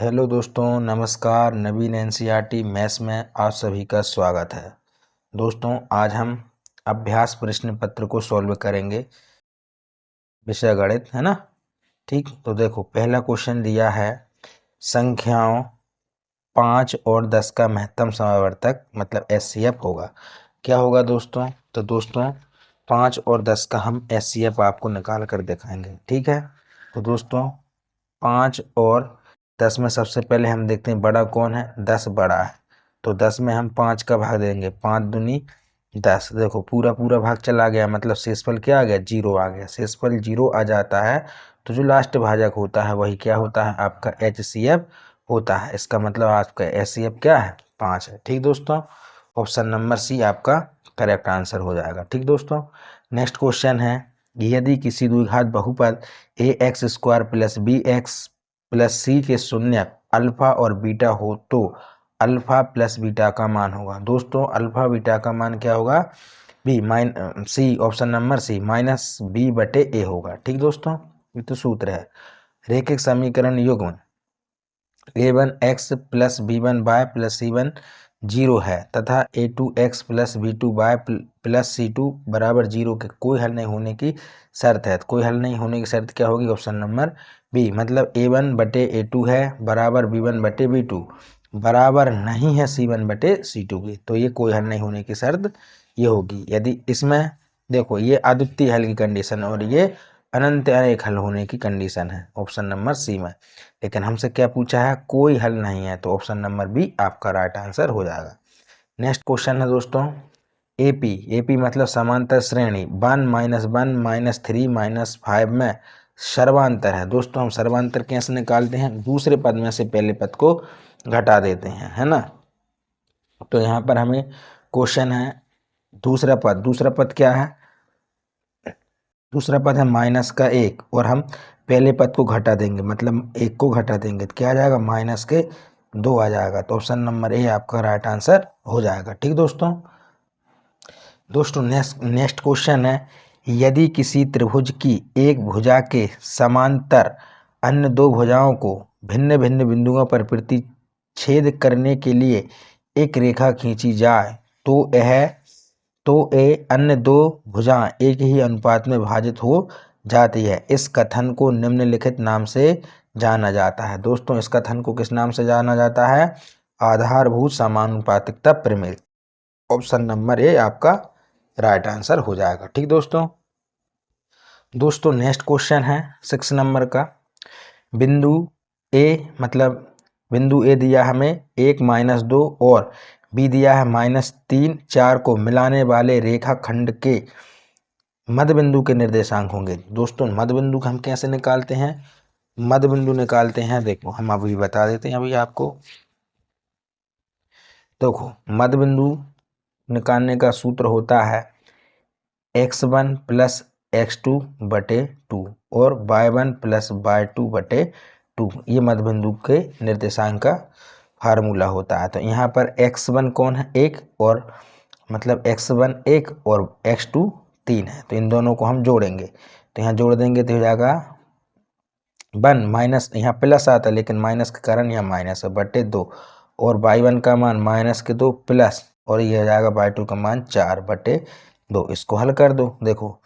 Hello दोस्तों, नमस्कार। नवीन NCERT maths में आप सभी का स्वागत है। दोस्तों, आज हम अभ्यास प्रश्न पत्र को सॉल्व करेंगे, विषय गणित, है ना। ठीक, तो देखो पहला क्वेश्चन दिया है संख्याओं 5 और 10 का महत्तम समावर्तक मतलब एचसीएफ होगा। क्या होगा दोस्तों? तो दोस्तों 5 और 10 का हम एचसीएफ आपको निकाल कर दिखाएंगे। ठीक है, तो दोस्तों 5 और 10 में सबसे पहले हम देखते हैं बड़ा कौन है। 10 बड़ा है, तो 10 में हम 5 का भाग देंगे। 5 दूनी 10। देखो पूरा पूरा भाग चला गया, मतलब शेषफल क्या आ गया? 0 आ गया। शेषफल 0 आ जाता है तो जो लास्ट भाजक होता है वही क्या होता है? आपका एचसीएफ होता है। इसका मतलब आपका एचसीएफ क्या है? 5 है। ठीक दोस्तों, ऑप्शन नंबर सी आपका करेक्ट आंसर हो जाएगा। ठीक दोस्तों, नेक्स्ट क्वेश्चन है, यदि किसी द्विघात बहुपद a x square plus b x plus c के शून्य अल्फा और बीटा हो तो अल्फा प्लस बीटा का मान होगा। दोस्तों अल्फा बीटा का मान क्या होगा? B minus C, option number C -b/a होगा। ठीक दोस्तों, ये तो सूत्र है। रैखिक समीकरण युग्म a1x plus b1y plus c1 0 है तथा a2x plus b2y plus c2 बराबर 0 के कोई हल नहीं होने की शर्त है। तो कोई हल नहीं होने की शर्त क्या होगी? ऑप्शन नंबर बी, मतलब a1/a2 है बराबर b1/b2 बराबर नहीं है c1/c2 की, तो ये कोई हल नहीं होने की शर्त ये होगी। यदि इसमें देखो ये अद्वितीय हल की कंडीशन और ये अनंत अनेक हल होने की कंडीशन है ऑप्शन नंबर सी में। लेकिन हमसे क्या पूछा है? कोई हल नहीं है, तो ऑप्शन नंबर बी आपका राइट आंसर हो जाएगा। नेक्स्ट क्वेश्चन है दोस्तों एपी। एपी मतलब समांतर श्रेणी 1 -1 -3 -5 में सर्वांतर है। दोस्तों हम सर्वांतर कैसे निकालते हैं? दूसरे पद में से पहले पद को घटा देते हैं, है ना। तो यहाँ पर हमें क्वेश्चन है दूसरा पद क्या है? दूसरा पद है -1 और हम पहले पद को घटा देंगे, मतलब 1 को घटा देंगे तो क्या आ जाएगा? -2 आ जाएगा। तो ऑप्शन नंबर ए आपका राइट आंसर हो जाएगा। ठीक दोस्तों, नेक्स्ट क्वेश्चन है, यदि किसी त्रिभुज की एक भुजा के समांतर अन्य दो भुजाओं को भिन्न भिन्न बिंदुओं पर प्रतिच्छेद करने के लिए एक रेखा खींची जाए तो ये अन्य दो भुजाएं एक ही अनुपात में विभाजित हो जाती है। इस कथन को निम्नलिखित नाम से जाना जाता है। दोस्तों इस कथन को किस नाम से जाना जाता है? आधारभूत समानुपातिकता प्रमेय। ऑप्शन नंबर ए आपका राइट आंसर हो जाएगा। ठीक दोस्तों नेक्स्ट क्वेश्चन है 6 नंबर का। बिंदु ए, मतलब बिंदु ए दिया हमें 1 -2 और बी दिया है -3 4 को मिलाने वाले रेखाखंड के मध्य बिंदु के निर्देशांक होंगे। दोस्तों मध्य बिंदु हम कैसे निकालते हैं? मध्य बिंदु निकालते हैं, देखो हम अभी बता देते हैं अभी आपको। देखो मध्य बिंदु निकालने का सूत्र होता है x1 प्लस x2/2 और y1 प्लस y2/2। ये मध्य बिंदु के निर्देशांक का फार्मूला होता है। तो यहाँ पर x1 कौन है? 1, और मतलब x1 1 और x2 3 है, तो इन दोनों को हम जोड़ेंगे। तो यहाँ जोड़ देंगे तो हो जाएगा 1 माइनस, यहाँ प्लस आता है लेकिन माइनस के कारण यहाँ माइनस है /2 और y1 का मान -2 प्लस और ये हो जाएगा y2 का मान 4/2। इसको हल कर दो। देखो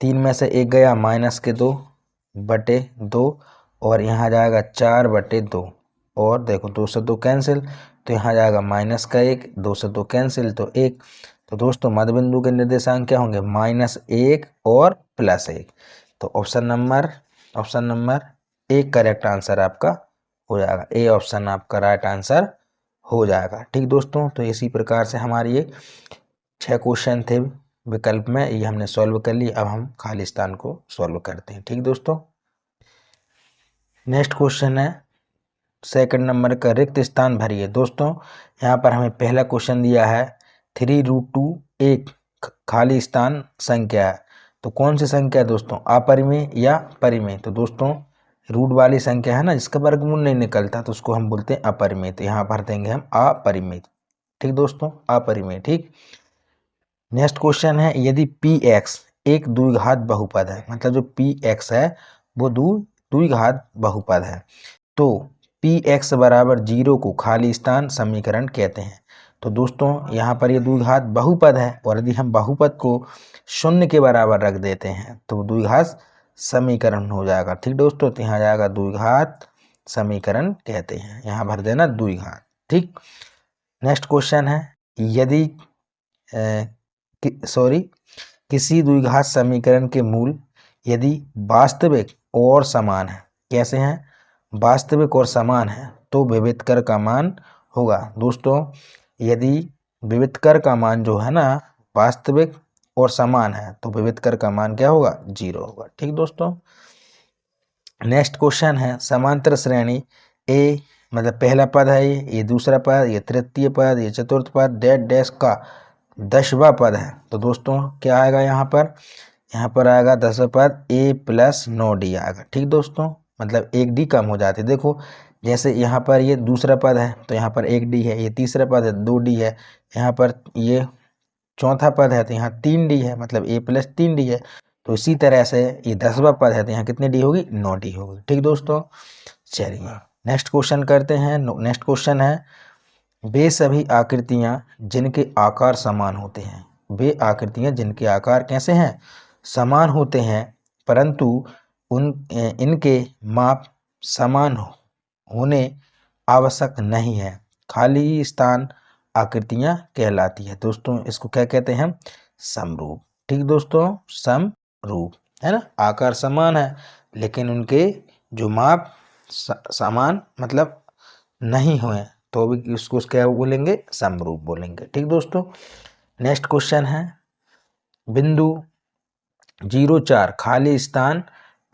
3 में से 1 गया -2/2 और यहाँ जाएगा 4/2 और देखो 2 से 2 कैंसिल, तो यहाँ जाएगा -1, 2 से 2 कैंसिल तो 1। तो दोस्तों मध्य बिंदु के निर्देशांक क्या होंगे? -1 और +1। तो option number A correct answer आपका हो जाएगा। ए ऑप्शन आपका राइट आंसर हो जाएगा। ठीक दोस्तों, तो इसी प्रकार से हमारी ये 6 क्वेश्चन थे विकल्प में, ये हमने सॉल्व कर ली। अब हम खाली स्थान को सॉल्व करते हैं। ठीक दोस्तों, नेक्स्ट क्वेश्चन है सेकंड नंबर का, रिक्त स्थान भरिए। दोस्तों यहाँ पर हमें पहला क्वेश्चन दिया है 3√2 एक खाली स्थान संख्या है। तो कौन सी संख्या है दोस्तों? अपरिमेय या परिमेय? तो दोस्तों रूट वाली संख्या है ना, जिसका वर्गमूल नहीं निकलता, तो उसको हम बोलते हैं अपरिमेय। तो यहाँ भर देंगे हम अपरिमेय। ठीक दोस्तों, अपरिमेय। ठीक, नेक्स्ट क्वेश्चन है, यदि px एक द्विघात बहुपद है, मतलब जो px है वो द्विघात बहुपद है, तो पी एक्स बराबर 0 को खाली स्थान समीकरण कहते हैं। तो दोस्तों यहाँ पर ये द्विघात बहुपद है और यदि हम बहुपद को शून्य के बराबर रख देते हैं तो द्विघात समीकरण हो जाएगा। ठीक दोस्तों, तो यहाँ जाएगा द्विघात समीकरण कहते हैं, यहाँ भर देना द्विघात। ठीक, नेक्स्ट क्वेश्चन है, यदि किसी द्विघात समीकरण के मूल यदि वास्तविक और समान है, कैसे हैं, वास्तविक और समान है, तो विविधकर का मान होगा। दोस्तों यदि विविधकर का मान जो है ना वास्तविक और समान है तो विविधकर का मान क्या होगा, 0 होगा। ठीक दोस्तों, नेक्स्ट क्वेश्चन है, समांतर श्रेणी ए मतलब पहला पद है ये दूसरा पद, ये तृतीय पद, ये चतुर्थ पद, डैश डैश का 10वां पद है। तो दोस्तों क्या आएगा यहाँ पर आएगा 10वां पद a + 9d आएगा। ठीक दोस्तों, मतलब 1d कम हो जाती है। देखो जैसे यहाँ पर ये दूसरा पद है तो यहाँ पर 1d है, ये तीसरा पद है 2d है, यहाँ पर ये चौथा पद है तो यहाँ 3d है, मतलब a + 3d है। तो इसी तरह से ये 10वां पद है तो यहाँ कितनी डी होगी, 9d होगी। ठीक दोस्तों, चलिए नेक्स्ट क्वेश्चन करते हैं। नेक्स्ट क्वेश्चन है, वे सभी आकृतियां जिनके आकार समान होते हैं, वे आकृतियां जिनके आकार कैसे हैं, समान होते हैं, परंतु इनके माप समान होने आवश्यक नहीं है, खाली स्थान आकृतियां कहलाती है। दोस्तों इसको क्या कहते हैं, समरूप। ठीक दोस्तों, समरूप है ना, आकार समान है लेकिन उनके जो माप समान मतलब नहीं हुए तो भी उसको क्या बोलेंगे, समरूप बोलेंगे। ठीक दोस्तों, नेक्स्ट क्वेश्चन है, बिंदु 0,4 खाली स्थान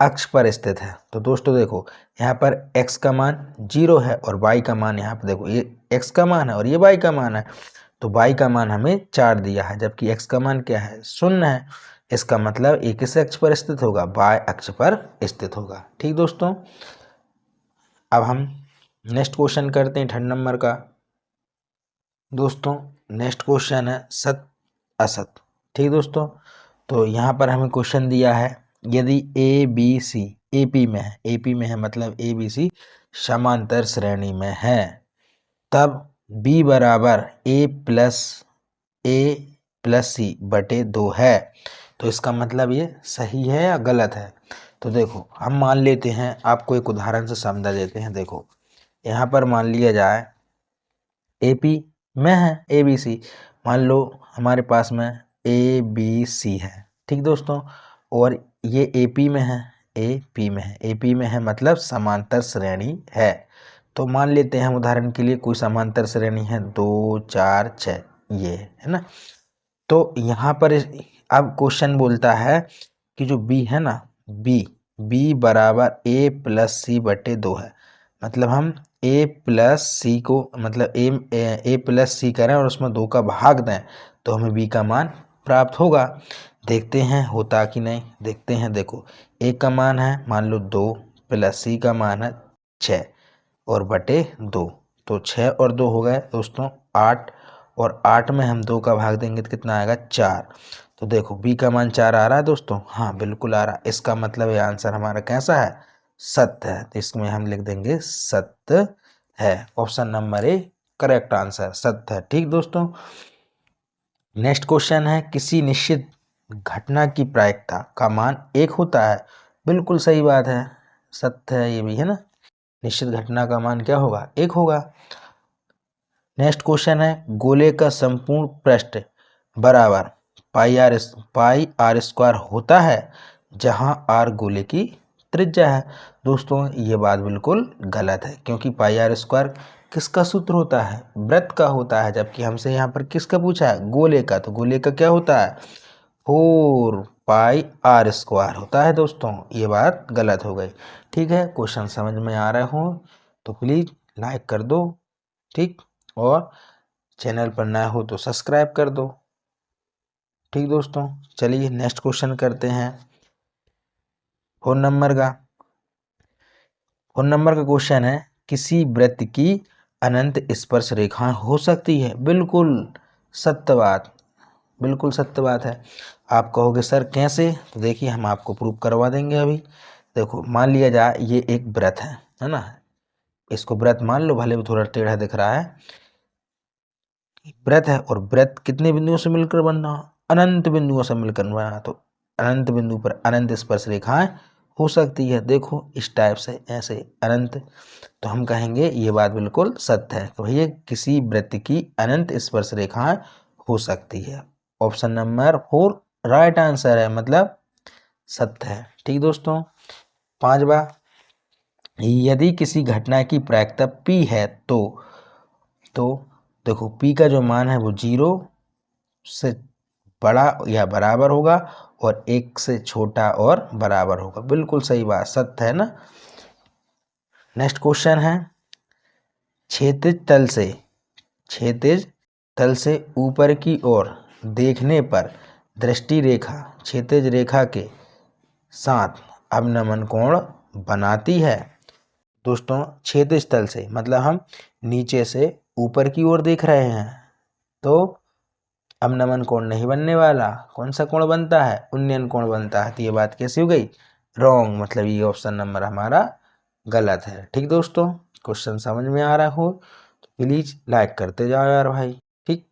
अक्ष पर स्थित है। तो दोस्तों देखो यहाँ पर x का मान 0 है और y का मान, यहाँ पर देखो ये x का मान है और ये y का मान है, तो y का मान हमें 4 दिया है जबकि x का मान क्या है, 0 है। इसका मतलब ये किस अक्ष पर स्थित होगा, y अक्ष पर स्थित होगा। ठीक दोस्तों, अब हम नेक्स्ट क्वेश्चन करते हैं 3rd नंबर का। दोस्तों नेक्स्ट क्वेश्चन है सत असत। ठीक दोस्तों, तो यहाँ पर हमें क्वेश्चन दिया है, यदि ए बी सी एपी में है, एपी में है मतलब ए बी सी समांतर श्रेणी में है, तब बी बराबर ए प्लस सी बटे 2 है। तो इसका मतलब ये सही है या गलत है। तो देखो हम मान लेते हैं, आपको एक उदाहरण से समझा देते हैं। देखो यहाँ पर मान लिया जाए एपी में है ए बी सी, मान लो हमारे पास में ए बी सी है। ठीक दोस्तों, और ये एपी में है, एपी में है, एपी में है मतलब समांतर श्रेणी है। तो मान लेते हैं हम उदाहरण के लिए कोई समांतर श्रेणी है 2 4 6 ये है ना। तो यहाँ पर अब क्वेश्चन बोलता है कि जो बी है ना, बी बराबर ए प्लस सी बटे 2 है, मतलब हम ए प्लस सी को मतलब ए प्लस सी करें और उसमें 2 का भाग दें तो हमें बी का मान प्राप्त होगा। देखते हैं होता कि नहीं, देखते हैं। देखो ए का मान है मान लो 2 प्लस सी का मान है 6 और बटे 2, तो 6 और 2 हो गए दोस्तों 8, और 8 में हम 2 का भाग देंगे तो कितना आएगा, 4। तो देखो बी का मान 4 आ रहा है दोस्तों, हाँ बिल्कुल आ रहा है। इसका मतलब ये आंसर हमारा कैसा है, सत्य है। तो इसमें हम लिख देंगे सत्य है, option number A correct answer सत्य है। ठीक दोस्तों, नेक्स्ट क्वेश्चन है, किसी निश्चित घटना की प्रायिकता का मान 1 होता है। बिल्कुल सही बात है, सत्य है ये भी है ना, निश्चित घटना का मान क्या होगा, 1 होगा। नेक्स्ट क्वेश्चन है, गोले का संपूर्ण पृष्ठ बराबर पाई आर स्क्वायर होता है जहां आर गोले की त्रिज्या है। दोस्तों ये बात बिल्कुल गलत है, क्योंकि पाई आर स्क्वायर किसका सूत्र होता है, वृत्त का होता है, जबकि हमसे यहाँ पर किसका पूछा है, गोले का। तो गोले का क्या होता है, 4 पाई आर स्क्वायर होता है। दोस्तों ये बात गलत हो गई। ठीक है, क्वेश्चन समझ में आ रहे हो तो प्लीज़ लाइक कर दो, ठीक, और चैनल पर नया हो तो सब्सक्राइब कर दो। ठीक दोस्तों, चलिए नेक्स्ट क्वेश्चन करते हैं 4 नंबर का। 4 नंबर का क्वेश्चन है, किसी वृत्त की अनंत स्पर्श रेखाएं हो सकती है। बिल्कुल सत्य बात, बिल्कुल सत्य बात है। आप कहोगे सर कैसे, तो देखिए हम आपको प्रूव करवा देंगे अभी। देखो मान लिया जाए ये एक वृत्त है ना, इसको वृत्त मान लो, भले भी थोड़ा टेढ़ा दिख रहा है, वृत्त है, और वृत्त कितने बिंदुओं से मिलकर बन रहा, अनंत बिंदुओं से मिलकर बना, तो अनंत बिंदु पर अनंत स्पर्श रेखाएं हो सकती है। देखो इस टाइप से, ऐसे अनंत, तो हम कहेंगे ये बात बिल्कुल सत्य है कि भैया किसी वृत्त की अनंत स्पर्श रेखाएं हो सकती है। ऑप्शन नंबर 4 राइट आंसर है, मतलब सत्य है। ठीक दोस्तों, 5वां, यदि किसी घटना की प्रायिकता P है तो देखो P का जो मान है वो 0 से बड़ा या बराबर होगा और 1 से छोटा और बराबर होगा। बिल्कुल सही बात, सत्य है ना। नेक्स्ट क्वेश्चन है, क्षैतिज तल से ऊपर की ओर देखने पर दृष्टि रेखा क्षैतिज रेखा के साथ अवनमन कोण बनाती है। दोस्तों क्षैतिज तल से मतलब हम नीचे से ऊपर की ओर देख रहे हैं तो अवनमन कोण नहीं बनने वाला। कौन सा कोण बनता है? उन्नयन कोण बनता है। तो ये बात कैसी हो गई? रॉन्ग, मतलब ये ऑप्शन नंबर हमारा गलत है। ठीक दोस्तों, क्वेश्चन समझ में आ रहा हो तो प्लीज लाइक करते जाओ यार भाई। ठीक,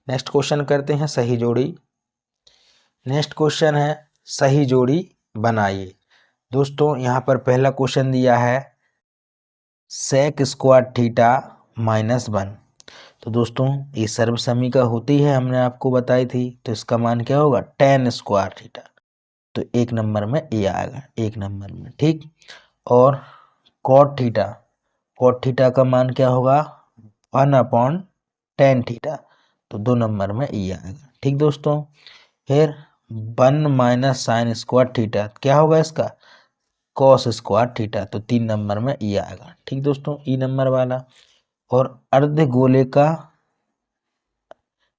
नेक्स्ट क्वेश्चन करते हैं सही जोड़ी। नेक्स्ट क्वेश्चन है सही जोड़ी बनाइए। दोस्तों यहाँ पर पहला क्वेश्चन दिया है सेक स्क्वायर थीटा -1। तो दोस्तों ये सर्व समीका होती है, हमने आपको बताई थी, तो इसका मान क्या होगा? tan square theta. तो 1 नंबर में ए आएगा, 1 नंबर में। ठीक, और कॉट थीटा का मान क्या होगा? 1/tan theta. तो 2 नंबर में ई आएगा। ठीक दोस्तों, फिर 1 - साइन स्क्वायर थीटा क्या होगा इसका? Cos square theta. तो 3 नंबर में ई आएगा। ठीक दोस्तों, ई नंबर वाला। और अर्धगोले का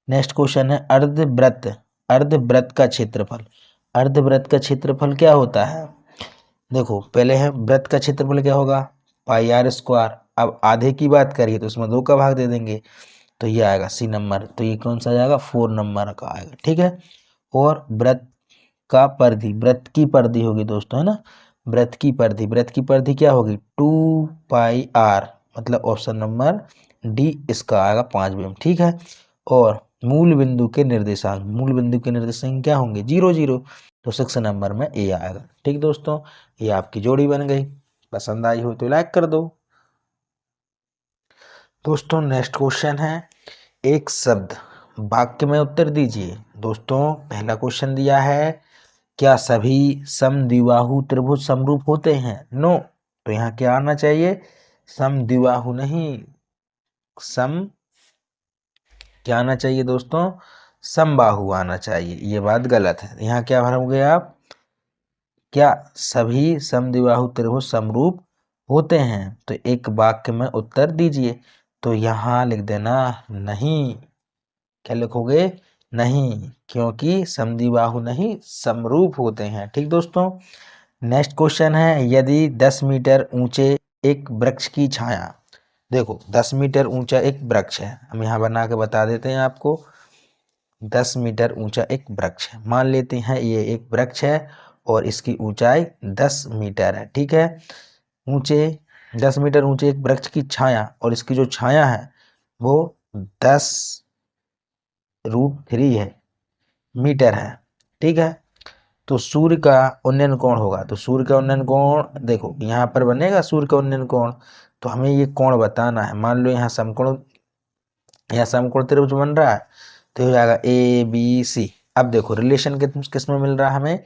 नेक्स्ट क्वेश्चन है अर्धवृत्त का क्षेत्रफल। अर्धवृत्त का क्षेत्रफल क्या होता है? देखो पहले है वृत्त का क्षेत्रफल क्या होगा? πr²। अब आधे की बात करिए तो उसमें 2 का भाग दे देंगे, तो ये आएगा सी नंबर। तो ये कौन सा जाएगा? 4 नंबर का आएगा। ठीक है, और वृत्त की परिधि होगी दोस्तों, है ना। वृत्त की परिधि क्या होगी? 2πr, मतलब ऑप्शन नंबर डी इसका आएगा 5 ठीक है। और मूल बिंदु के निर्देशांक क्या होंगे? 0 0। तो 6 नंबर में ए आएगा। ठीक दोस्तों, ये आपकी जोड़ी बन गई। पसंद आई हो तो लाइक कर दो दोस्तों। नेक्स्ट क्वेश्चन है एक शब्द वाक्य में उत्तर दीजिए। दोस्तों पहला क्वेश्चन दिया है क्या सभी समद्विबाहु त्रिभुज समरूप होते हैं? नो। तो यहाँ क्या आना चाहिए? समद्विबाहु नहीं, क्या आना चाहिए दोस्तों? समबाहु आना चाहिए। ये बात गलत है। यहाँ क्या भरोगे आप? क्या सभी समद्विबाहु त्रिभुज समरूप होते हैं? तो एक वाक्य में उत्तर दीजिए। तो यहाँ लिख देना नहीं। क्या लिखोगे? नहीं, क्योंकि समद्विबाहु नहीं समरूप होते हैं। ठीक दोस्तों, नेक्स्ट क्वेश्चन है यदि 10 मीटर ऊंचे एक वृक्ष की छाया, देखो 10 मीटर ऊंचा एक वृक्ष है, हम यहाँ बना के बता देते हैं आपको। 10 मीटर ऊंचा एक वृक्ष है, मान लेते हैं ये एक वृक्ष है और इसकी ऊंचाई 10 मीटर है। ठीक है, 10 मीटर ऊंचे एक वृक्ष की छाया, और इसकी जो छाया है वो 10√3 है मीटर है। ठीक है, तो सूर्य का उन्नयन कोण होगा। तो सूर्य का उन्नयन कोण देखो यहाँ पर बनेगा सूर्य का उन्नयन कोण, तो हमें ये कोण बताना है। मान लो यहाँ समकोण त्रिभुज बन रहा है, तो हो जाएगा ABC। अब देखो रिलेशन किस में मिल रहा है हमें?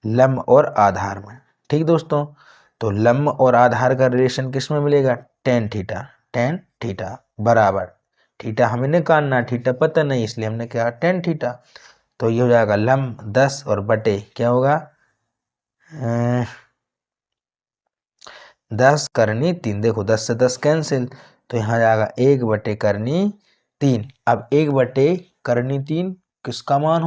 लंब और आधार में। ठीक दोस्तों, तो लंब और आधार का रिलेशन किस में मिलेगा? tan थीटा बराबर, थीटा हमें निकालना, थीटा पता नहीं इसलिए हमने क्या tan थीटा। तो ये हो जाएगा लंब 10 और बटे क्या होगा? 10 करनी 3। देखो 10 से 10 कैंसिल, तो यहाँ जाएगा 1/3। अब 1/3 किसका मान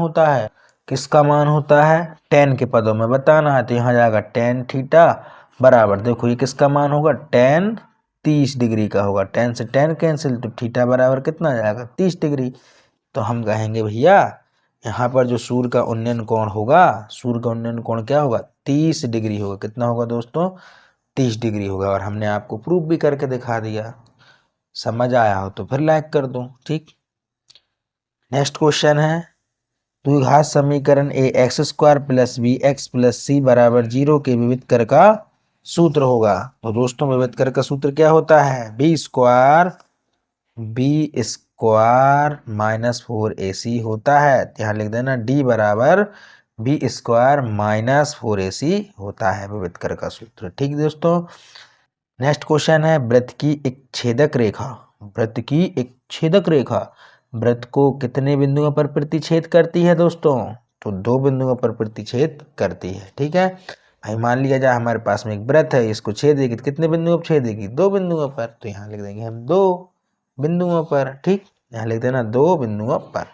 होता है? tan के पदों में बताना है। तो यहाँ जाएगा tan थीटा बराबर, देखो ये किसका मान होगा? tan 30 डिग्री का होगा। tan से tan कैंसिल, तो थीटा बराबर कितना जाएगा? 30 डिग्री। तो हम कहेंगे भैया यहाँ पर जो सूर्य का उन्नयन कोण होगा, सूर्य का उन्नयन कोण क्या होगा? 30 डिग्री होगा। कितना होगा दोस्तों? 30 डिग्री होगा, और हमने आपको प्रूफ भी करके दिखा दिया। समझ आया हो तो फिर लाइक कर दो। ठीक, नेक्स्ट क्वेश्चन है, द्विघात समीकरण a x square plus b x plus c बराबर 0 के विविध कर का सूत्र होगा। तो दोस्तों विविध कर का सूत्र क्या होता है, बी स्क्वायर माइनस 4ac होता है। यहाँ लिख देना डी बराबर b² - 4ac होता है विविध कर का सूत्र। ठीक दोस्तों, नेक्स्ट क्वेश्चन है, वृत्त की एक छेदक रेखा, वृत्त की एक छेदक रेखा वृत्त को कितने बिंदुओं पर प्रतिच्छेद करती है दोस्तों, तो 2 बिंदुओं पर प्रतिच्छेद करती है। ठीक है भाई, मान लिया जाए हमारे पास में एक वृत्त है, इसको छेदेगी तो कितने बिंदुओं पर छेदेगी, 2 बिंदुओं पर, तो यहाँ लिख देंगे हम 2 बिंदुओं पर। ठीक, यहाँ लिख देना 2 बिंदुओं पर।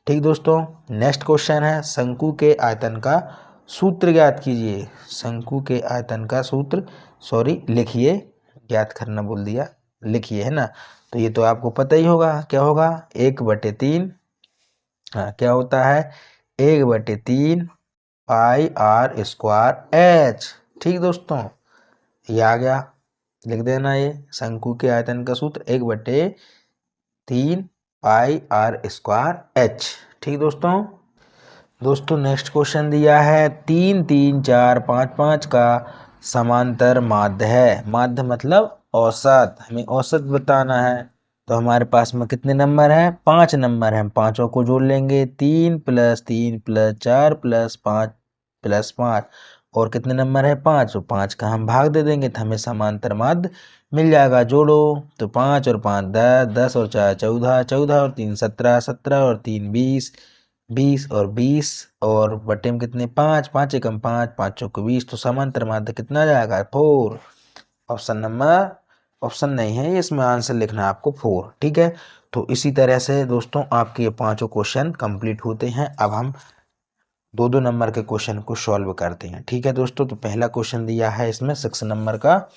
ठीक दोस्तों, नेक्स्ट क्वेश्चन है, शंकु के आयतन का सूत्र ज्ञात कीजिए। शंकु के आयतन का सूत्र, सॉरी लिखिए, ज्ञात करना बोल दिया, लिखिए, है ना। तो ये तो आपको पता ही होगा, क्या होगा, 1/3, हाँ क्या होता है, 1/3 पाई आर स्क्वायर एच। ठीक दोस्तों, ये आ गया, लिख देना ये शंकु के आयतन का सूत्र 1/3 पाई आर स्क्वायर एच। ठीक दोस्तों नेक्स्ट क्वेश्चन दिया है, 3 3 4 5 5 का समांतर माध्य है। माध्य मतलब औसत, हमें औसत बताना है। तो हमारे पास में कितने नंबर हैं, 5 नंबर हैं। हम पांचों को जोड़ लेंगे, 3 + 3 + 4 + 5 + 5, और कितने नंबर है, 5, और 5 का हम भाग दे देंगे तो हमें समांतर माध्य मिल जाएगा। जोड़ो तो 5 और 5 10, 10 और 4 14, 14 और 3 17, 17 और 3 20, 20 और 20, और बटे में कितने, 5, 5 एकम 5, 5 चौके 20, तो समांतर माध्य कितना जाएगा, 4। ऑप्शन नंबर, ऑप्शन नहीं है ये, इसमें आंसर लिखना है आपको 4। ठीक है, तो इसी तरह से दोस्तों आपके ये पांचों क्वेश्चन कंप्लीट होते हैं। अब हम 2-2 नंबर के क्वेश्चन को सॉल्व करते हैं। ठीक है दोस्तों, तो पहला क्वेश्चन दिया है इसमें 6 नंबर का,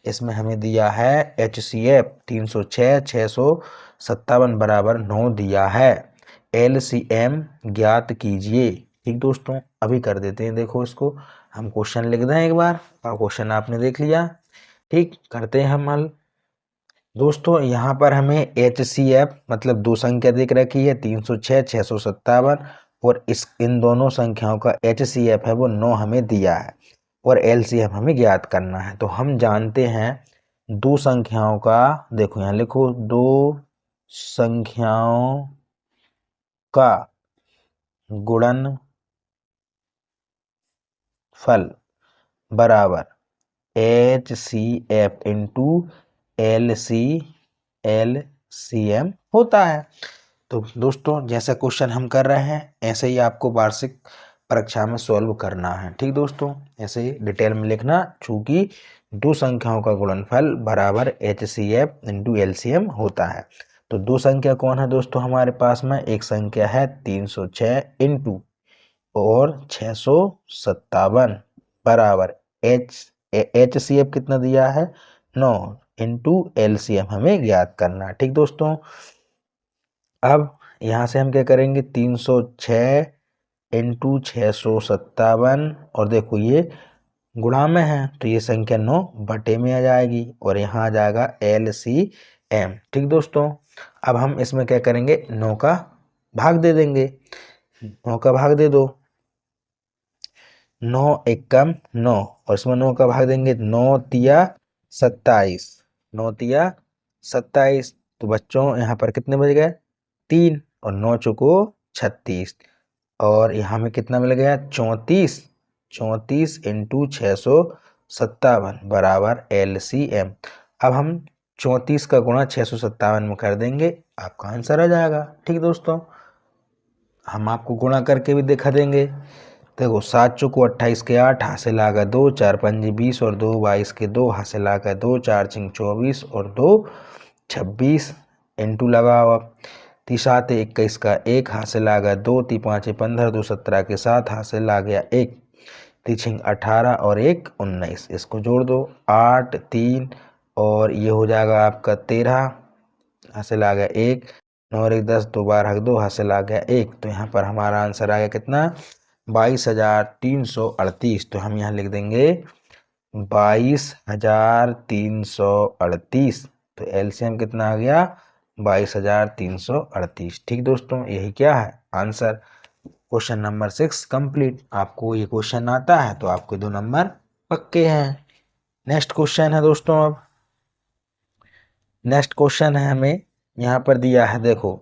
इसमें हमें दिया है HCF 306 657 बराबर 9 दिया है। LCM ज्ञात कीजिए। ठीक दोस्तों, अभी कर देते हैं, देखो इसको हम क्वेश्चन लिख दें एक बार, और क्वेश्चन आपने देख लिया। ठीक, करते हैं हम हल। दोस्तों यहाँ पर हमें HCF मतलब 2 संख्या देख रखी है, 306 657, और इन दोनों संख्याओं का HCF है वो 9 हमें दिया है, और LCM हमें ज्ञात करना है। तो हम जानते हैं 2 संख्याओं का, देखो यहाँ लिखो, 2 संख्याओं का गुणनफल बराबर HCF इंटू LCM होता है। तो दोस्तों जैसा क्वेश्चन हम कर रहे हैं ऐसे ही आपको वार्षिक परीक्षा में सॉल्व करना है। ठीक दोस्तों, ऐसे ही डिटेल में लिखना, चूंकि 2 संख्याओं का गुणनफल बराबर HCF इंटू LCM होता है। तो 2 संख्या कौन है दोस्तों हमारे पास में, एक संख्या है 306 इंटू और 657 बराबर HCF कितना दिया है, 9 इंटू LCM हमें ज्ञात करना है। ठीक दोस्तों, अब यहाँ से हम क्या करेंगे, 306 इंटू 657, और देखो ये गुणा में है तो ये संख्या 9 बटे में आ जाएगी, और यहाँ आ जाएगा LCM। ठीक दोस्तों, अब हम इसमें क्या करेंगे, 9 का भाग दे देंगे, 9 का भाग दे दो, 9 एकम 9, और इसमें 9 का भाग देंगे, 9 तिया 27, 9 तिया 27, तो बच्चों यहाँ पर कितने बज गए, 3, और 9 चौको 36, और यहाँ में कितना मिल गया, 34, 34 इंटू 657 बराबर LCM। अब हम 34 का गुणा 657 में कर देंगे, आपका आंसर आ जाएगा। ठीक दोस्तों, हम आपको गुणा करके भी दिखा देंगे। देखो 7 चौको 28 के 8, हासिल आ गया 2, 4 पंजे 20 और 2 22 के 2, हासिल आ गया 2, 4 छिंग 24 और 2 26, इंटू लगाओ, 3 7 21 का 1, हासिल आ गया 2, 3 5 15, 2 17 के 7, हासिल आ गया 1, 3 छिंग 18 और 1 19, इसको जोड़ दो 8 3, और ये हो जाएगा आपका 13, हासिल आ गया 1, 9 और 1 10, 2 12 2, हासिल आ गया 1। तो यहाँ पर हमारा आंसर आ गया कितना, 22,338। तो हम यहाँ लिख देंगे 22,338। तो एलसीएम कितना आ गया? 22,338। ठीक दोस्तों, यही क्या है आंसर। Question number 6 complete. आपको ये क्वेश्चन आता है तो आपके 2 नंबर पक्के हैं। नेक्स्ट क्वेश्चन है दोस्तों, अब नेक्स्ट क्वेश्चन है हमें यहाँ पर दिया है, देखो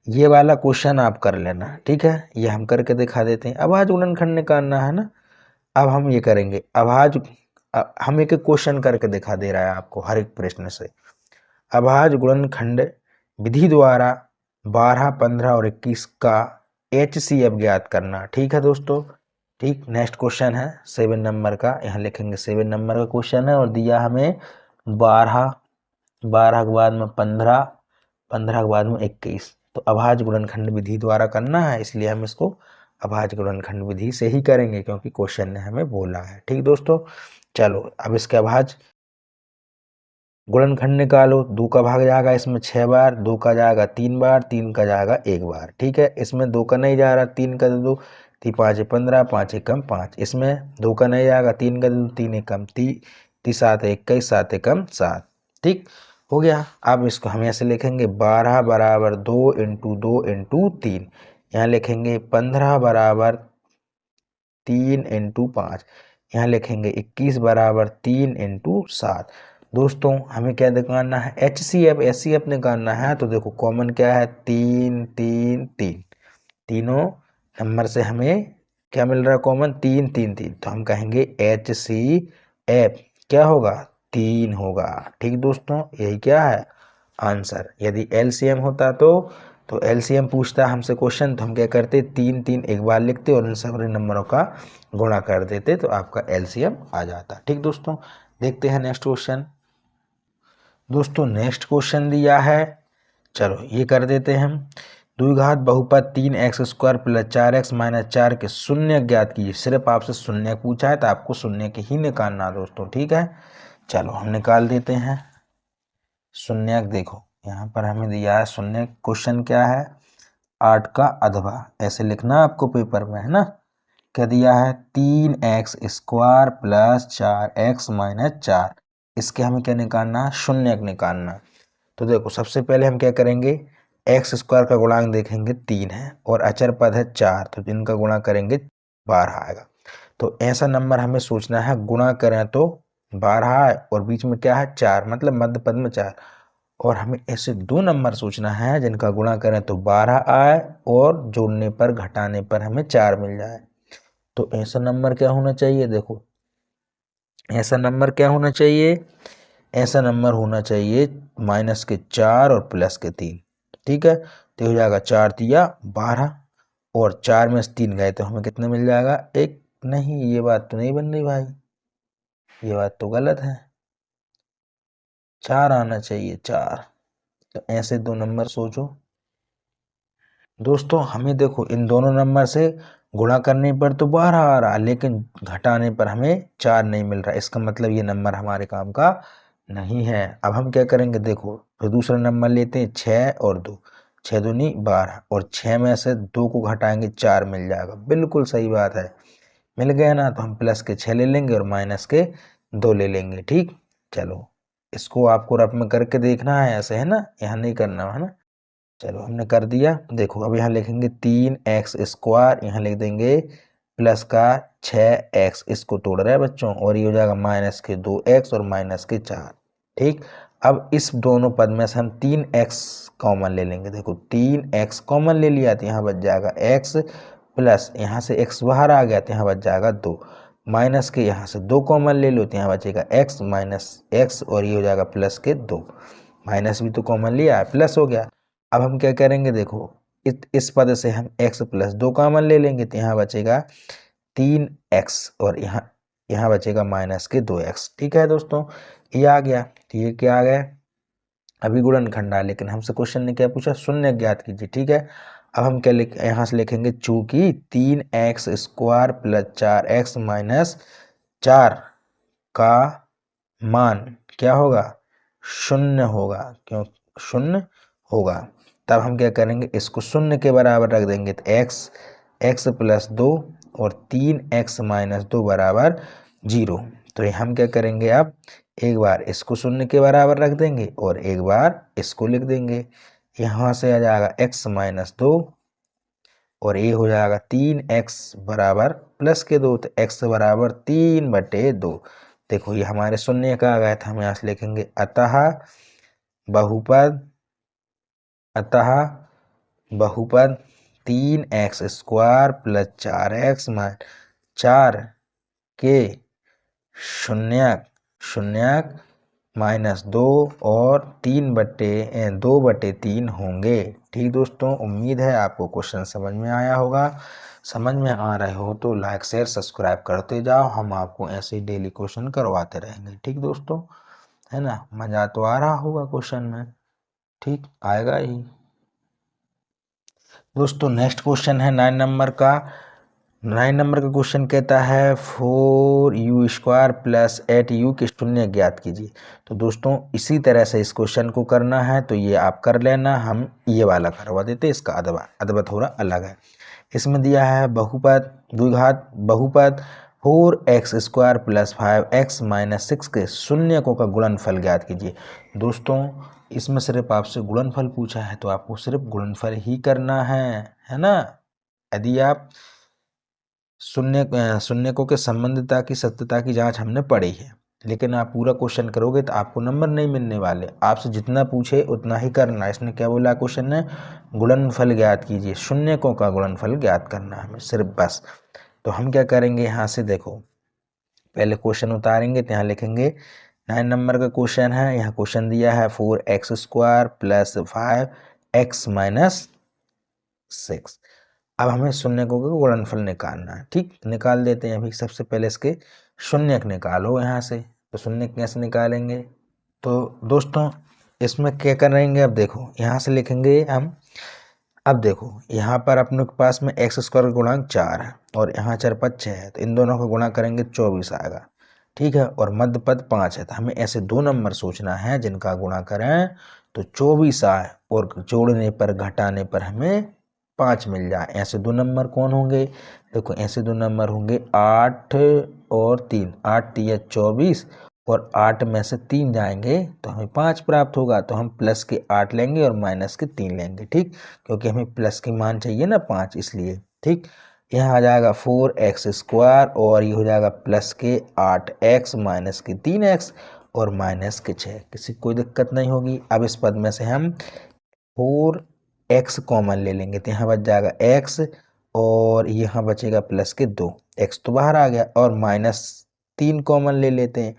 ये वाला क्वेश्चन आप कर लेना, ठीक है। ये हम करके दिखा देते हैं। अभाज्य गुणनखंड निकालना है ना। अब हम ये करेंगे हम एक एक क्वेश्चन करके दिखा दे रहा है आपको हर एक प्रश्न से। अभाज्य गुणनखंड विधि द्वारा 12, 15 और 21 का HCF ज्ञात करना। ठीक है दोस्तों। ठीक, नेक्स्ट क्वेश्चन है 7 नंबर का। यहाँ लिखेंगे 7 नंबर का क्वेश्चन है और दिया हमें 12, 12 के बाद में 15, 15 के बाद में 21। तो अभाज्य गुणनखंड विधि द्वारा करना है, इसलिए हम इसको अभाज्य गुणनखंड विधि से ही करेंगे क्योंकि क्वेश्चन ने हमें बोला है। ठीक दोस्तों, चलो अब इसके अभाज्य गुणनखंड निकालो। 2 का भाग जाएगा इसमें 6 बार, 2 का जाएगा 3 बार, 3 का जाएगा 1 बार। ठीक है, इसमें 2 का नहीं जा रहा, 3 का दे दो, 3 5 15, 5 एकम 5। इसमें 2 का नहीं जाएगा, 3 का दे दो, 3 एकम 3, 7 21, 7 एकम 7। ठीक हो गया। अब इसको हम ऐसे लिखेंगे 12 बराबर 2 इंटू 2 इंटू 3। यहाँ लिखेंगे 15 बराबर 3 इंटू 5। यहाँ लिखेंगे 21 बराबर 3 इंटू 7। दोस्तों हमें क्या निकालना है? HCF निकालना है। तो देखो कॉमन क्या है? 3 3 3। तीनों नंबर से हमें क्या मिल रहा है? कॉमन 3 3 3। तो हम कहेंगे HCF क्या होगा? 3 होगा। ठीक दोस्तों, यही क्या है आंसर। यदि LCM होता तो LCM पूछता है हमसे क्वेश्चन, तो हम क्या करते? 3 3 एक बार लिखते और उन सारे नंबरों का गुणा कर देते तो आपका LCM आ जाता। ठीक दोस्तों, देखते हैं नेक्स्ट क्वेश्चन। दोस्तों नेक्स्ट क्वेश्चन दिया है, चलो ये कर देते हैं हम। द्विघात बहुपद 3x² प्लस 4x माइनस 4 के शून्य ज्ञात कीजिए। सिर्फ आपसे शून्य पूछा है तो आपको शून्य के ही निकालना दोस्तों। ठीक है, चलो हम निकाल देते हैं शून्य। देखो यहाँ पर हमें दिया है शून्य। क्वेश्चन क्या है? 8 का अधवा, ऐसे लिखना आपको पेपर में, है ना। क्या दिया है? 3x² plus 4x minus 4। इसके हमें क्या निकालना है? शून्य निकालना। तो देखो सबसे पहले हम क्या करेंगे? x² का गुणांक देखेंगे 3 है और अचर पद है 4, तो इनका गुणा करेंगे 12 आएगा। तो ऐसा नंबर हमें सोचना है, गुणा करें तो 12 आए और बीच में क्या है? 4, मतलब मध्य पद में 4। और हमें ऐसे 2 नंबर सोचना है जिनका गुणा करें तो 12 आए और जोड़ने पर घटाने पर हमें 4 मिल जाए। तो ऐसा नंबर क्या होना चाहिए? देखो ऐसा नंबर क्या होना चाहिए? ऐसा नंबर होना चाहिए माइनस के 4 और प्लस के 3। ठीक है, तो हो जाएगा 4 तिया 12 और 4 में से 3 गए तो हमें कितने मिल जाएगा? 1। नहीं, ये बात तो नहीं बन रही भाई, ये बात तो गलत है। 4 आना चाहिए, 4। तो ऐसे 2 नंबर सोचो दोस्तों। हमें देखो इन दोनों नंबर से गुणा करने पर तो 12 आ रहा है, लेकिन घटाने पर हमें 4 नहीं मिल रहा। इसका मतलब ये नंबर हमारे काम का नहीं है। अब हम क्या करेंगे? देखो फिर दूसरा नंबर लेते हैं 6 और 2। 6 दूनी 12 और 6 में से 2 को घटाएंगे 4 मिल जाएगा। बिल्कुल सही बात है, मिल गया ना। तो हम प्लस के 6 ले लेंगे और माइनस के 2 ले लेंगे। ठीक, चलो इसको आपको रफ में करके देखना है, ऐसे है ना, यहाँ नहीं करना है ना। चलो हमने कर दिया। देखो अब यहाँ लिखेंगे 3x², यहाँ लिख देंगे प्लस का 6x, इसको तोड़ रहे हैं बच्चों, और ये हो जाएगा माइनस के 2x और माइनस के 4। ठीक, अब इस दोनों पद में से हम 3x कॉमन ले लेंगे। देखो 3x कॉमन ले लिया तो यहाँ बच जाएगा x, प्लस यहाँ से x बाहर आ गया तो यहाँ बच जाएगा 2, माइनस के यहाँ से 2 कॉमन ले लो तो यहाँ बचेगा x माइनस x और ये हो जाएगा प्लस के 2। माइनस भी तो कॉमन लिया है, प्लस हो गया। अब हम क्या करेंगे? देखो इस पद से हम x प्लस 2 कॉमन ले लेंगे तो यहाँ बचेगा 3x और यहाँ यहाँ बचेगा माइनस के 2x। ठीक है दोस्तों, ये आ गया। तो ये क्या आ गया? अभी गुणनखंड है, लेकिन हमसे क्वेश्चन ने क्या पूछा? शून्य ज्ञात कीजिए। ठीक है, अब हम क्या यहाँ से लिखेंगे? चूंकि 3x² प्लस 4x माइनस 4 का मान क्या होगा? शून्य होगा। क्यों शून्य होगा? तब हम क्या करेंगे? इसको शून्य के बराबर रख देंगे तो x प्लस 2 और 3x माइनस 2 बराबर 0। तो ये हम क्या करेंगे, अब एक बार इसको शून्य के बराबर रख देंगे और एक बार इसको लिख देंगे। यहाँ से आ जाएगा x माइनस 2 और ये हो जाएगा 3x बराबर प्लस के 2, तो x बराबर 3/2। देखो ये हमारे शून्य का आ गया था, हम यहाँ से लिखेंगे अतः बहुपद 3x² प्लस 4x माइनस 4 के शून्यक माइनस 2 और 2/3 होंगे। ठीक दोस्तों, उम्मीद है आपको क्वेश्चन समझ में आया होगा। समझ में आ रहे हो तो लाइक शेयर सब्सक्राइब करते जाओ, हम आपको ऐसे डेली क्वेश्चन करवाते रहेंगे। ठीक दोस्तों, है ना, मज़ा तो आ रहा होगा क्वेश्चन में, ठीक आएगा ही। दोस्तों नेक्स्ट क्वेश्चन है 9 नंबर का। 9 नंबर का क्वेश्चन कहता है 4u² प्लस 8u के शून्य ज्ञात कीजिए। तो दोस्तों इसी तरह से इस क्वेश्चन को करना है, तो ये आप कर लेना, हम ये वाला करवा देते, इसका अदबा थोड़ा अलग है। इसमें दिया है बहुपद द्विघात बहुपद 4x² प्लस 5x माइनस 6 के शून्यकों का गुणनफल ज्ञात कीजिए। दोस्तों इसमें सिर्फ आपसे गुणनफल पूछा है, तो आपको सिर्फ गुणनफल ही करना है ना। यदि आप शून्यकों के संबंधितता की सत्यता की जांच हमने पढ़ी है, लेकिन आप पूरा क्वेश्चन करोगे तो आपको नंबर नहीं मिलने वाले। आपसे जितना पूछे उतना ही करना। इसने क्या बोला क्वेश्चन ने, गुणनफल ज्ञात कीजिए, शून्यकों का गुणनफल ज्ञात करना है हमें सिर्फ, बस। तो हम क्या करेंगे, यहाँ से देखो पहले क्वेश्चन उतारेंगे, तो यहाँ लिखेंगे 9 नंबर का क्वेश्चन है। यहाँ क्वेश्चन दिया है 4x² प्लस 5x माइनस 6। अब हमें शून्यकों का गुणनफल निकालना है। ठीक, निकाल देते हैं। अभी सबसे पहले इसके शून्यक निकालो यहाँ से। तो शून्यक कैसे निकालेंगे, तो दोस्तों इसमें क्या करेंगे, अब देखो यहाँ से लिखेंगे हम। अब देखो यहाँ पर अपने के पास में x² का गुणांक 4 है और यहाँ चरपद 6 है, तो इन दोनों का गुणा करेंगे 24 आएगा। ठीक है, और मध्य पद 5 है, तो हमें ऐसे दो नंबर सोचना है जिनका गुणा करें तो 24 आए और जोड़ने पर घटाने पर हमें 5 मिल जाए। ऐसे दो नंबर कौन होंगे, देखो ऐसे दो नंबर होंगे 8 और 3। 8 तिया 24 और 8 में से 3 जाएंगे तो हमें 5 प्राप्त होगा। तो हम प्लस के 8 लेंगे और माइनस के 3 लेंगे। ठीक, क्योंकि हमें प्लस की मान चाहिए ना 5, इसलिए। ठीक, यहाँ आ जाएगा 4x² और ये हो जाएगा प्लस के 8x माइनस के 3x और माइनस के 6। किसी कोई दिक्कत नहीं होगी। अब इस पद में से हम 4x कॉमन ले लेंगे, तो यहाँ बच जाएगा x और यहाँ बचेगा प्लस के 2। x तो बाहर आ गया, और माइनस 3 कॉमन ले लेते हैं,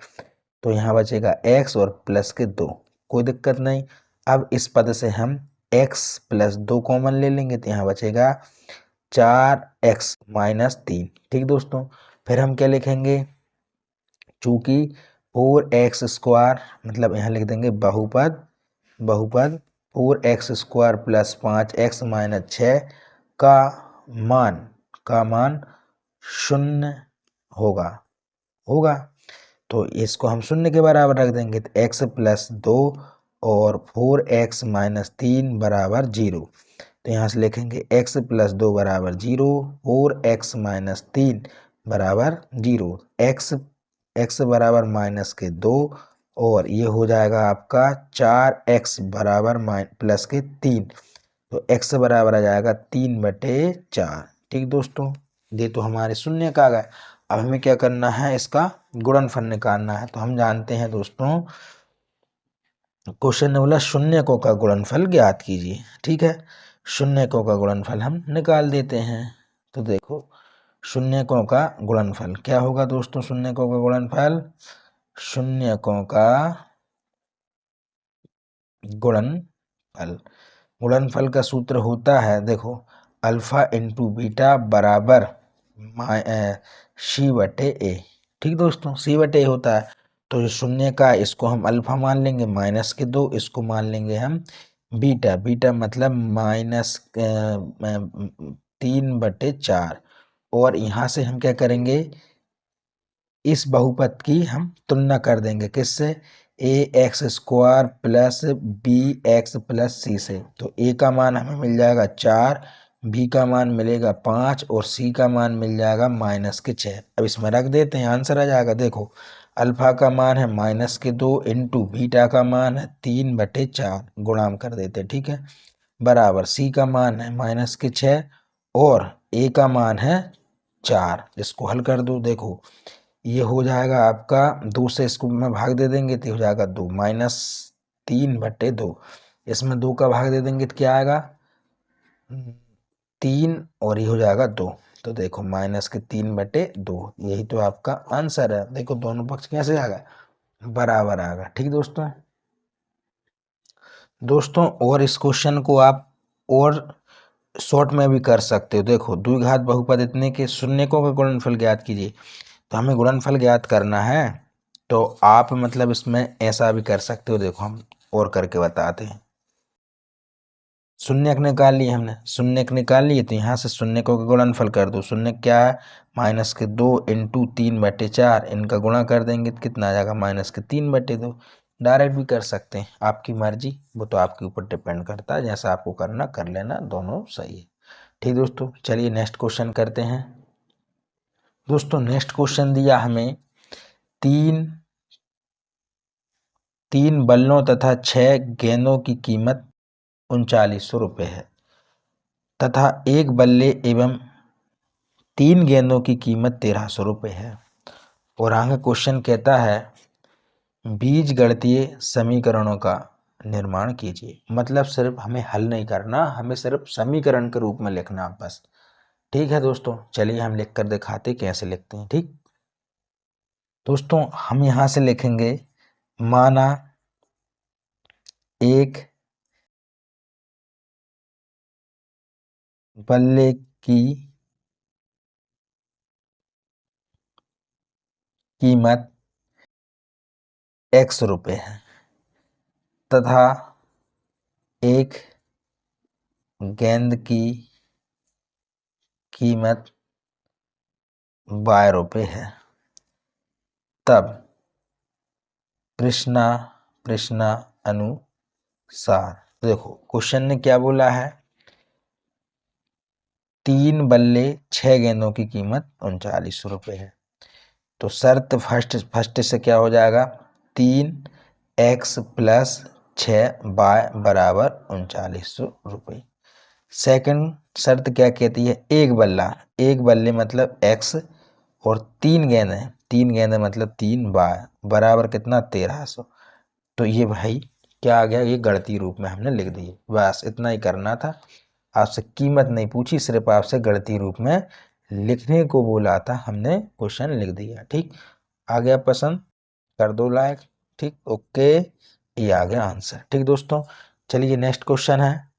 तो यहाँ बचेगा x और प्लस के 2। कोई दिक्कत नहीं। अब इस पद से हम x प्लस 2 कॉमन ले लेंगे, तो यहाँ बचेगा 4x माइनस 3। ठीक दोस्तों, फिर हम क्या लिखेंगे, चूंकि 4x² मतलब यहाँ लिख देंगे बहुपद 4x² प्लस 5x माइनस 6 का मान शून्य होगा। तो इसको हम शून्य के बराबर रख देंगे, तो x प्लस 2 और 4x माइनस 3 बराबर 0। तो यहाँ से लिखेंगे x प्लस 2 बराबर 0, 4x माइनस 3 बराबर 0, x बराबर माइनस के 2 और ये हो जाएगा आपका 4x बराबर प्लस के 3। तो x बराबर आ जाएगा 3/4। ठीक दोस्तों, ये तो हमारे शून्य का आ गए। अब हमें क्या करना है, इसका गुणनफल निकालना है। तो हम जानते हैं दोस्तों, क्वेश्चन ने बोला शून्यकों का गुणनफल ज्ञात कीजिए। ठीक है, शून्यकों का गुणनफल हम निकाल देते हैं। तो देखो शून्यकों का गुणनफल क्या होगा दोस्तों, शून्यकों का गुणनफल का सूत्र होता है, देखो अल्फा इंटू बीटा बराबर c/a। ठीक दोस्तों, c/a होता है। तो शून्य का इसको हम अल्फा मान लेंगे, माइनस के 2 इसको मान लेंगे हम बीटा मतलब माइनस 3/4। और यहाँ से हम क्या करेंगे, इस बहुपद की हम तुलना कर देंगे किससे, ax² plus bx plus c से। तो a का मान हमें मिल जाएगा 4, b का मान मिलेगा 5 और c का मान मिल जाएगा माइनस के 6। अब इसमें रख देते हैं, आंसर आ जाएगा। देखो अल्फा का मान है -2 इंटू बीटा का मान है 3/4 गुणाम कर देते, ठीक है, बराबर सी का मान है -6 और ए का मान है 4। इसको हल कर दो, देखो ये हो जाएगा आपका 2 से इसको में भाग दे देंगे तो हो जाएगा 2 -3/2। इसमें 2 का भाग दे देंगे तो क्या आएगा 3 और ये हो जाएगा 2। तो देखो -3/2 यही तो आपका आंसर है। देखो दोनों पक्ष कैसे आ गए, बराबर आ गया। ठीक दोस्तों, और इस क्वेश्चन को आप और शॉर्ट में भी कर सकते हो। देखो द्विघात बहुपद इतने के शून्यकों का गुणनफल ज्ञात कीजिए। तो हमें गुणनफल ज्ञात करना है, तो आप मतलब इसमें ऐसा भी कर सकते हो। देखो हम और करके बताते हैं। शून्यक निकाल लिए हमने, शून्यक निकाल लिए तो यहाँ से शून्यकों का गुणनफल कर दो। शून्य क्या है -2 इंटू 3/4, इनका गुणा कर देंगे तो कितना आ जाएगा -3/2। डायरेक्ट भी कर सकते हैं, आपकी मर्जी, वो तो आपके ऊपर डिपेंड करता है, जैसा आपको करना कर लेना, दोनों सही है। ठीक दोस्तों, चलिए नेक्स्ट क्वेश्चन करते हैं। दोस्तों नेक्स्ट क्वेश्चन दिया हमें तीन बल्लों तथा 6 गेंदों की कीमत 3900 रुपये है तथा एक बल्ले एवं 3 गेंदों की कीमत 1300 रुपये है। और आगे क्वेश्चन कहता है बीज गणितीय समीकरणों का निर्माण कीजिए। मतलब सिर्फ हमें हल नहीं करना, हमें सिर्फ समीकरण के रूप में लिखना बस। ठीक है दोस्तों, चलिए हम लिख कर दिखाते कैसे लिखते हैं। ठीक दोस्तों, हम यहाँ से लिखेंगे माना एक बल्ले की कीमत x रुपये है तथा एक गेंद की कीमत y रुपये है। तब प्रश्नानुसार, देखो क्वेश्चन ने क्या बोला है, 3 बल्ले 6 गेंदों की कीमत 3900 रुपये है। तो शर्त फर्स्ट से क्या हो जाएगा, 3x + 6y बराबर 3900 रुपये। सेकंड शर्त क्या कहती है, एक बल्ले मतलब x और 3 गेंद, 3 गेंद मतलब 3y बराबर कितना 1300। तो ये भाई क्या आ गया, ये गणितीय रूप में हमने लिख दिए। बस इतना ही करना था, आपसे कीमत नहीं पूछी, सिर्फ आपसे गणितीय रूप में लिखने को बोला था, हमने क्वेश्चन लिख दिया। ठीक, आ गया पसंद, कर दो लाइक। ठीक, ओके, ये आ गया आंसर। ठीक दोस्तों, चलिए नेक्स्ट क्वेश्चन है।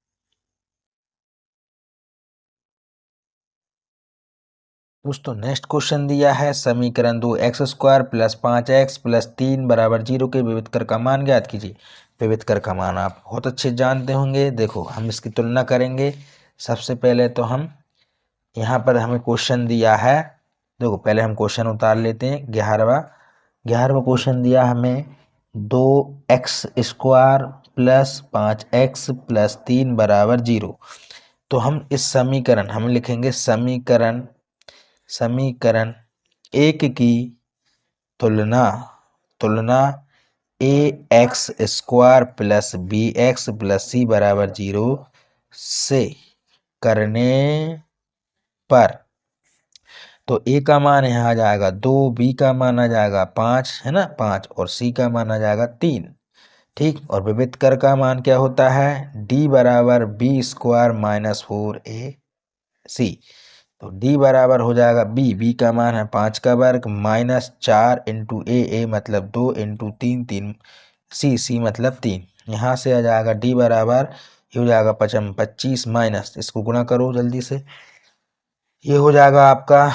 दोस्तों नेक्स्ट क्वेश्चन दिया है समीकरण 2x² + 5x + 3 = 0 के विविध कर का मान ज्ञात कीजिए। विविध कर का मान आप बहुत अच्छे जानते होंगे। देखो हम इसकी तुलना करेंगे। सबसे पहले तो हम यहाँ पर हमें क्वेश्चन दिया है, देखो पहले हम क्वेश्चन उतार लेते हैं। 11वां क्वेश्चन दिया हमें 2x² + 5x + 3 = 0। तो हम इस समीकरण हम लिखेंगे समीकरण एक की तुलना ax² + bx + c = 0 से करने पर, तो a का मान यहाँ आ जाएगा 2, b का मान आ जाएगा 5, है ना 5, और c का मान आ जाएगा 3। ठीक, और विविध कर का मान क्या होता है, d = b² - 4ac। तो d बराबर हो जाएगा b का मान है 5 का वर्ग -4 इंटू a मतलब 2 इंटू 3 3, c मतलब 3। यहाँ से आ जाएगा d बराबर, ये हो जाएगा 25 माइनस, इसको गुणा करो जल्दी से, ये हो जाएगा आपका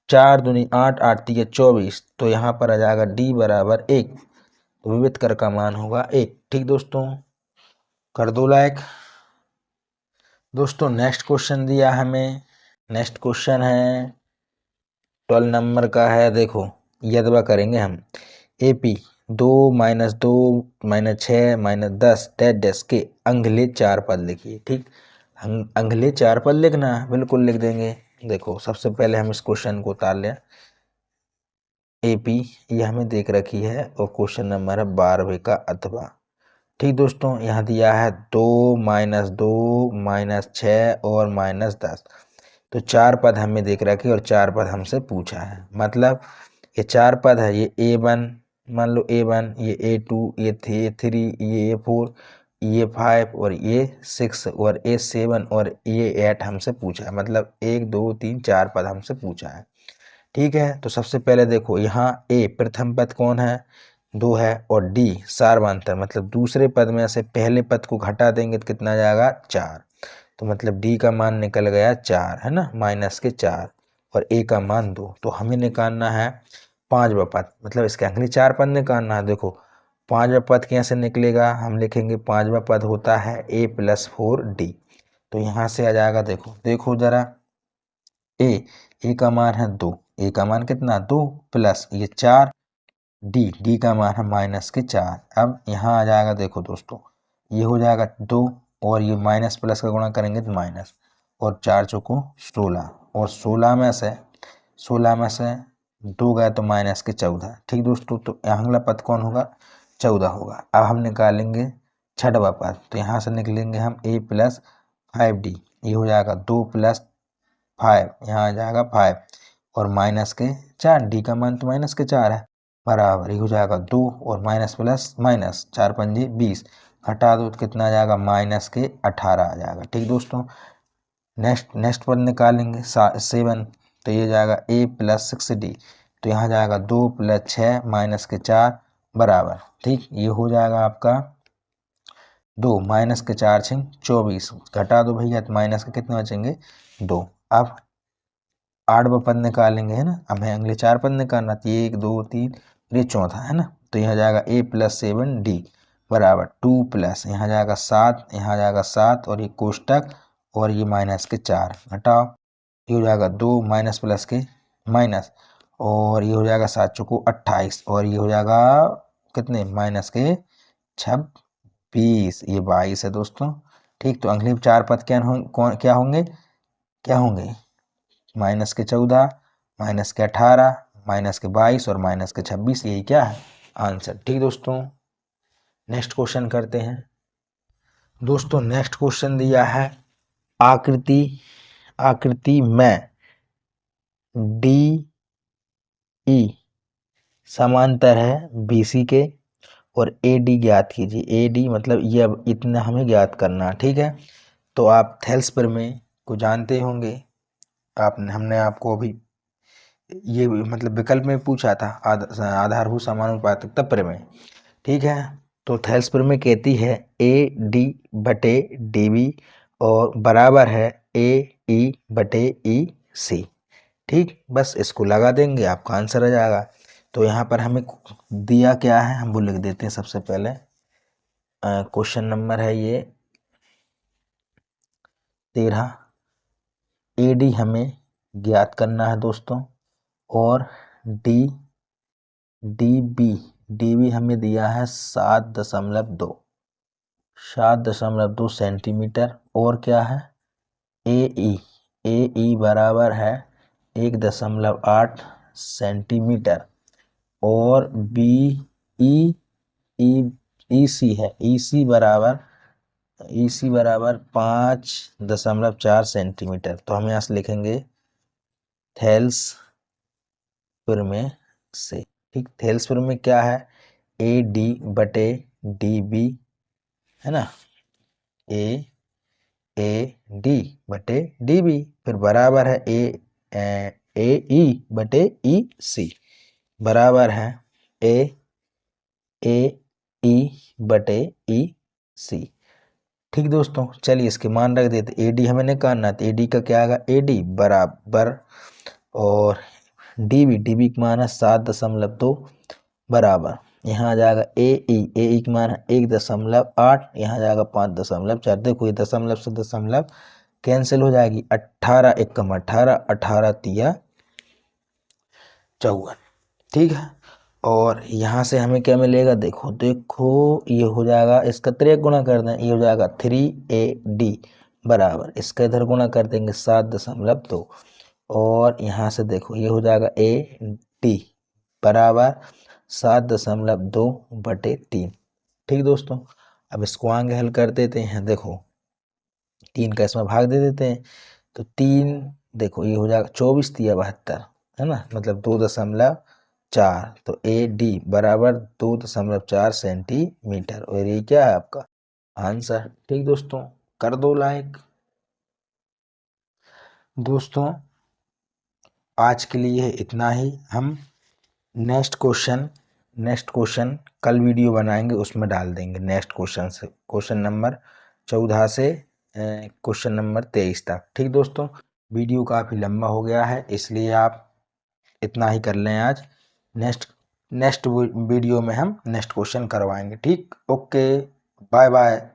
4 दूनी 8, 8 तिया 24। तो यहाँ पर आ जाएगा d बराबर 1। तो विविध कर का मान होगा 1। ठीक दोस्तों, कर दो लाइक। दोस्तों नेक्स्ट क्वेश्चन दिया हमें, नेक्स्ट क्वेश्चन है 12 नंबर का है। देखो यदवा करेंगे हम, AP 2 - 2 - 6 - 10 डैश के अंगले 4 पद लिखिए। ठीक, अंगले 4 पद लिखना है, बिल्कुल लिख देंगे। देखो सबसे पहले हम इस क्वेश्चन को उतार लें। AP ये हमें देख रखी है और क्वेश्चन नंबर है 12वें का अथवा। ठीक दोस्तों, यहाँ दिया है 2 -2 -6 और -10। तो 4 पद हमें देख रखे और 4 पद हमसे पूछा है। मतलब ये 4 पद है, ये A1 मान लो A1, ये A2, ये A3, ये A4, ये 5 और ये 6 और ये 7 और ये 8 हमसे पूछा है। मतलब 1 2 3 4 पद हमसे पूछा है। ठीक है, तो सबसे पहले देखो यहाँ A प्रथम पद कौन है, 2 है, और D सार्वधातुक मतलब दूसरे पद में से पहले पद को घटा देंगे तो कितना जाएगा 4। तो मतलब D का मान निकल गया 4, है ना, -4, और A का मान 2। तो हमें निकालना है 5वां पद, मतलब इसके अगले 4 पद निकालना है। देखो 5वां पद कैसे निकलेगा, हम लिखेंगे 5वां पद होता है A + 4D। तो यहाँ से आ जाएगा, देखो देखो जरा, ए का मान है 2, ए का मान कितना 2 प्लस ये 4, डी का मान है -4। अब यहाँ आ जाएगा, देखो दोस्तों ये हो जाएगा 2 और ये माइनस प्लस का गुणा करेंगे तो माइनस, और 4 चौको 16, और 16 में से 2 गए तो -14। ठीक दोस्तों, तो अगला पद कौन होगा, 14 होगा। अब हम निकालेंगे 6वां पद, तो यहाँ से निकलेंगे हम A + 5D, ये हो जाएगा 2 + 5, यहाँ आ जाएगा 5 और -4, डी का मान तो -4 है, बराबर ये हो जाएगा 2 और माइनस प्लस माइनस 4 पंजे 20, घटा दो तो कितना आ जाएगा -18 आ जाएगा। ठीक दोस्तों, नेक्स्ट पर निकालेंगे 7, तो ये जाएगा A + 6D, तो यहाँ जाएगा 2 + 6 -4 बराबर। ठीक, ये हो जाएगा आपका 2 -4 × 24, घटा दो भैया तो माइनस के कितने बचेंगे 2। अब 8वां पद निकालेंगे, है ना, अब हमें अगले 4 पद निकालना, 1 2 3, ये चौथा, है ना, तो यहाँ जाएगा A + 7D बराबर 2 प्लस यहाँ जाएगा 7, यहाँ जाएगा 7 और ये कोष्टक और ये -4 घटाओ, ये हो जाएगा 2 माइनस प्लस के माइनस, और ये हो जाएगा 7 चौको 28 और ये हो जाएगा कितने -26, ये 22 है दोस्तों। ठीक, तो अगले 4 पद क्या होंगे -14, -18, -22 और -26, यही क्या है आंसर। ठीक दोस्तों, नेक्स्ट क्वेश्चन करते हैं। दोस्तों नेक्स्ट क्वेश्चन दिया है, आकृति में डी ई समांतर है BC के और AD ज्ञात कीजिए। AD मतलब ये, अब इतना हमें ज्ञात करना है। ठीक है, तो आप थेल्स प्रमेय को जानते होंगे, हमने आपको अभी ये मतलब विकल्प में पूछा था, आधारभूत समानुपातिकता प्रमेय। ठीक है, तो थेल्स प्रमेय कहती है AD/DB और बराबर है AE/EC। ठीक, बस इसको लगा देंगे आपका आंसर आ जाएगा। तो यहाँ पर हमें दिया क्या है, हम वो लिख देते हैं सबसे पहले। क्वेश्चन नंबर है ये 13, AD हमें ज्ञात करना है दोस्तों, और DB हमें दिया है 7.2 सेंटीमीटर, और क्या है AE बराबर है 1.8 सेंटीमीटर, और EC है, EC बराबर 5.4 सेंटीमीटर। तो हम यहाँ से लिखेंगे थेल्स प्रमेय से। ठीक, थेल्स प्रमेय क्या है, AD/DB, है ना, AD/DB, फिर बराबर है AE/EC, बराबर है AE/EC। ठीक दोस्तों, चलिए इसके मान रख देते। AD हमें निकालना है, तो AD का क्या आएगा, AD बराबर, और DB का मान है 7.2 बराबर, यहाँ आ जाएगा AE का मान है 1.8, यहाँ जाएगा 5.4। देखो ये दशमलव से दशमलव कैंसिल हो जाएगी, 18 एकम 18, 18 तिया 54। ठीक है, और यहाँ से हमें क्या मिलेगा, देखो ये हो जाएगा, इसका 3 गुणा कर दें, ये हो जाएगा 3AD बराबर, इसका इधर गुणा कर देंगे 7.2, और यहाँ से देखो ये हो जाएगा AD बराबर 7.2/3। ठीक दोस्तों, अब इसको आगे हल कर देते हैं। देखो 3 का इसमें भाग दे देते हैं, तो 3 देखो ये हो जाएगा 24 तिया 72, है ना, मतलब 2.4। तो ए डी बराबर 2.4 सेंटीमीटर, और ये क्या है आपका आंसर। ठीक दोस्तों, कर दो लाइक। दोस्तों आज के लिए इतना ही। हम नेक्स्ट क्वेश्चन कल वीडियो बनाएंगे, उसमें डाल देंगे नेक्स्ट क्वेश्चन से, क्वेश्चन नंबर 14 से क्वेश्चन नंबर 23 तक। ठीक दोस्तों, वीडियो काफ़ी लंबा हो गया है, इसलिए आप इतना ही कर लें आज। नेक्स्ट वीडियो में हम नेक्स्ट क्वेश्चन करवाएंगे। ठीक, ओके, बाय बाय।